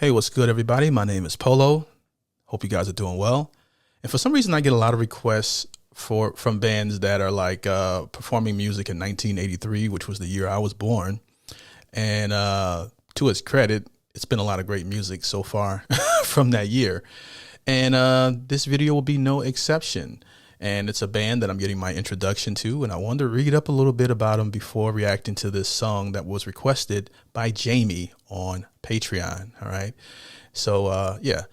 Hey, what's good, everybody? My name is Polo. Hope you guys are doing well. And for some reason, I get a lot of requests from bands that are like performing music in 1983, which was the year I was born. And to its credit, it's been a lot of great music so far from that year. And this video will be no exception. And it's a band that I'm getting my introduction to, and I wanted to read up a little bit about them before reacting to this song that was requested by Jamie on Patreon. All right. So, yeah,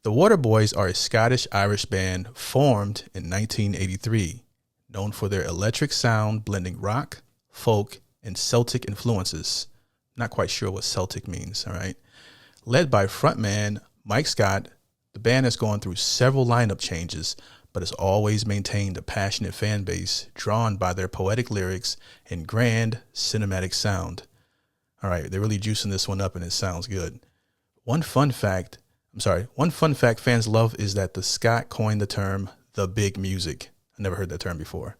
the WATERBOYS are a Scottish-Irish band formed in 1983, known for their electric sound blending rock, folk, and Celtic influences. Not quite sure what Celtic means. All right. Led by frontman Mike Scott, the band has gone through several lineup changes, but has always maintained a passionate fan base drawn by their poetic lyrics and grand cinematic sound. All right, they're really juicing this one up and it sounds good. One fun fact fans love is that the Scott coined the term the big music. I never heard that term before.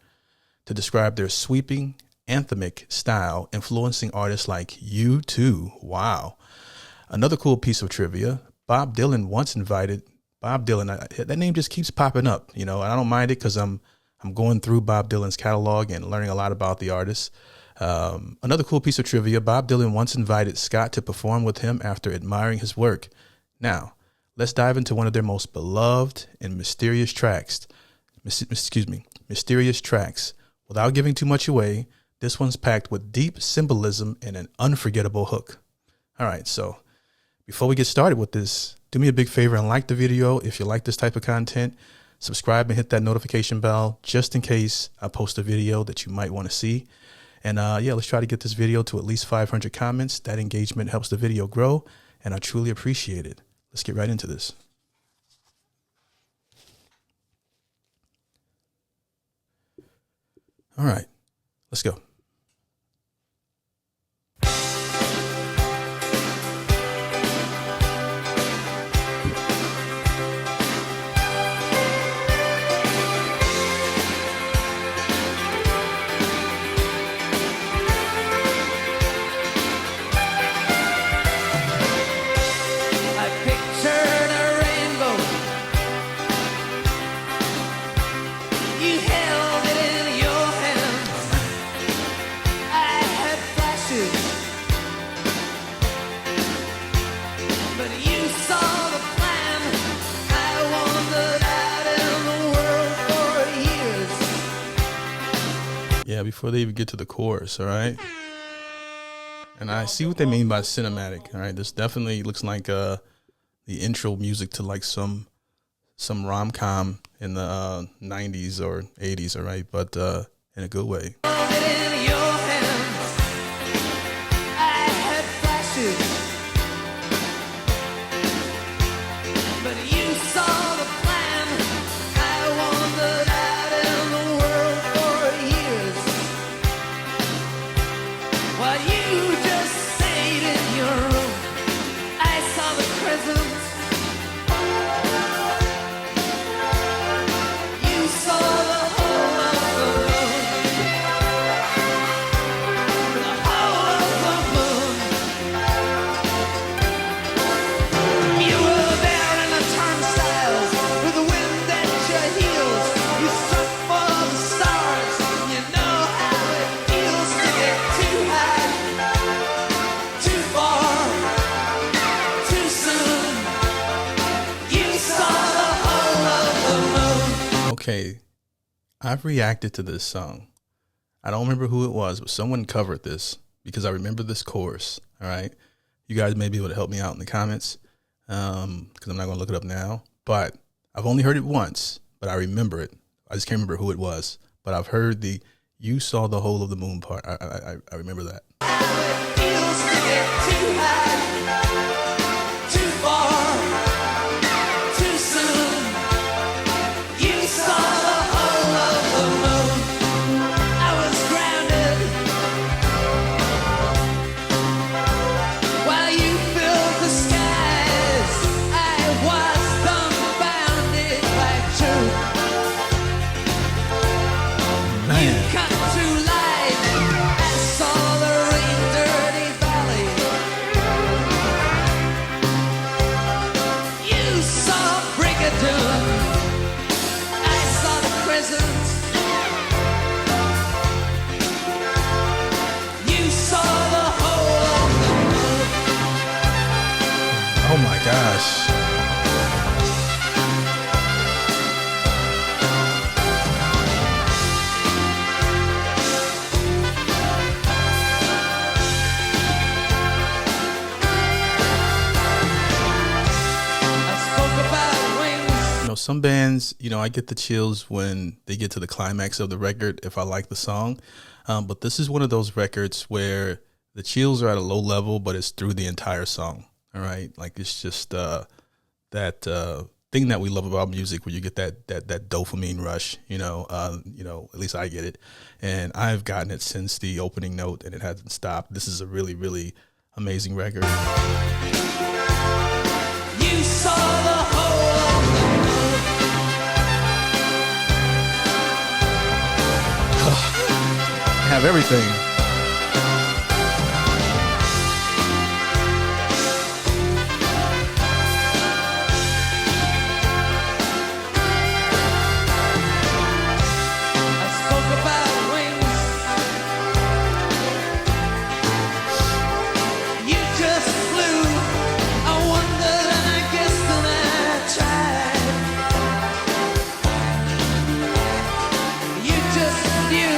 To describe their sweeping, anthemic style, influencing artists like U2. Wow. Another cool piece of trivia, Bob Dylan, that name just keeps popping up, and I don't mind it because I'm going through Bob Dylan's catalog and learning a lot about the artist. Another cool piece of trivia, Bob Dylan once invited Scott to perform with him after admiring his work. Now, let's dive into one of their most beloved and mysterious tracks. Mysterious tracks. Without giving too much away, this one's packed with deep symbolism and an unforgettable hook. All right, so before we get started with this, do me a big favor and like the video if you like this type of content. Subscribe and hit that notification bell just in case I post a video that you might want to see. And yeah, let's try to get this video to at least 500 comments. That engagement helps the video grow, and I truly appreciate it. Let's get right into this. All right, let's go. Yeah, before they even get to the chorus, all right? And I see what they mean by cinematic, all right? This definitely looks like the intro music to like some rom-com in the 90s or 80s, all right? But in a good way. Okay, I've reacted to this song. I don't remember who it was, but someone covered this because I remember this chorus, all right? You guys may be able to help me out in the comments because I'm not going to look it up now. But I've only heard it once, but I remember it. I just can't remember who it was. But I've heard the "You Saw the Whole of the Moon" part. I remember that. Oh my gosh. Some bands, I get the chills when they get to the climax of the record if I like the song. But this is one of those records where the chills are at a low level, but it's through the entire song. All right. Like it's just that thing that we love about music where you get that dopamine rush, at least I get it. And I've gotten it since the opening note and it hasn't stopped. This is a really, really amazing record. You saw the whole have everything. I spoke about wings. You just flew. I wondered and I guess then I tried. You just knew.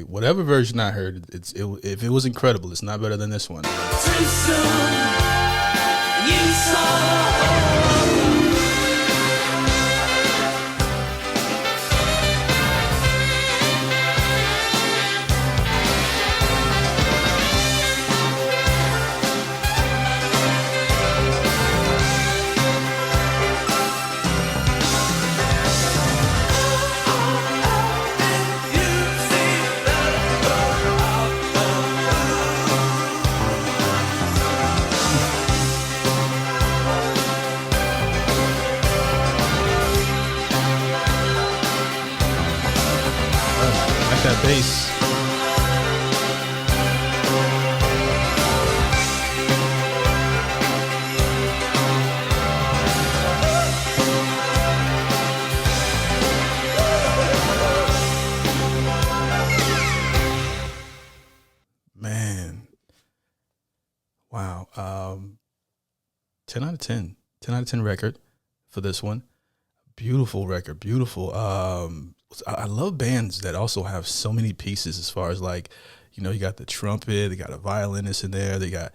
Whatever version I heard, if it was incredible, it's not better than this one. Too soon, you saw that bass. Man. Wow. 10 out of 10. 10 out of 10 record for this one. Beautiful record. Beautiful. I love bands that also have so many pieces as far as like, you got the trumpet, they got a violinist in there, they got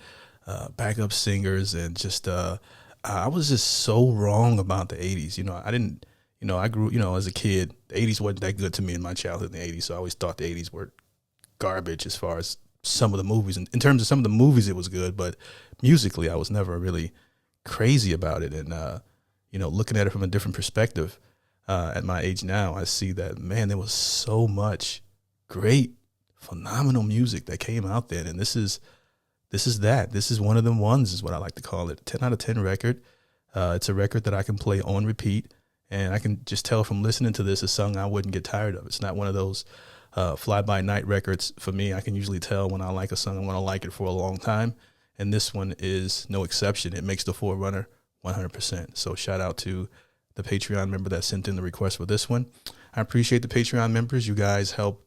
backup singers, and just I was just so wrong about the 80s. I didn't, I grew, as a kid, the 80s wasn't that good to me in my childhood in the 80s, so I always thought the 80s were garbage as far as some of the movies. And in terms of some of the movies, it was good, but musically, I was never really crazy about it. And, looking at it from a different perspective, at my age now, I see that, man, there was so much great, phenomenal music that came out then. And this is one of them ones, is what I like to call it. 10 out of 10 record. It's a record that I can play on repeat. And I can just tell from listening to this, a song I wouldn't get tired of. It's not one of those fly-by-night records for me. I can usually tell when I like a song, I want to like it for a long time. and this one is no exception. It makes the Forerunner 100%. So shout out to the Patreon member that sent in the request for this one. I appreciate the Patreon members. You guys help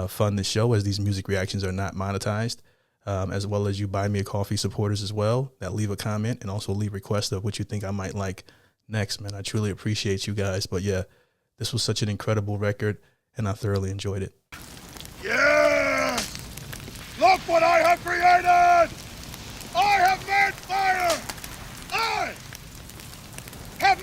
fund the show, as these music reactions are not monetized, as well as you Buy Me a Coffee supporters as well that leave a comment and also leave requests of what you think I might like next, man. I truly appreciate you guys. But yeah, this was such an incredible record, and I thoroughly enjoyed it. Yeah! Look what I have created!